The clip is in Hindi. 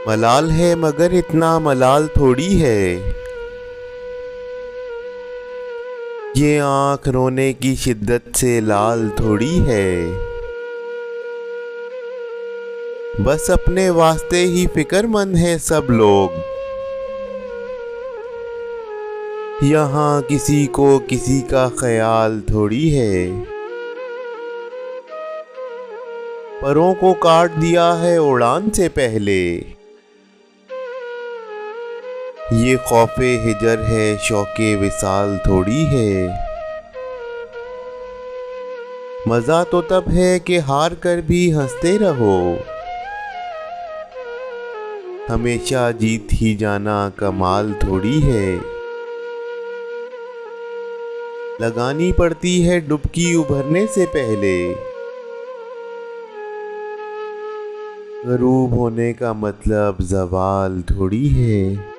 मलाल है मगर इतना मलाल थोड़ी है। ये आँख रोने की शिद्दत से लाल थोड़ी है। बस अपने वास्ते ही फिक्रमंद है सब लोग। यहाँ किसी को किसी का ख्याल थोड़ी है। परों को काट दिया है उड़ान से पहले। ये खौफे हिजर है शौके विसाल थोड़ी है। मजा तो तब है कि हार कर भी हंसते रहो। हमेशा जीत ही जाना कमाल थोड़ी है। लगानी पड़ती है डुबकी उभरने से पहले। गरूब होने का मतलब ज़वाल थोड़ी है।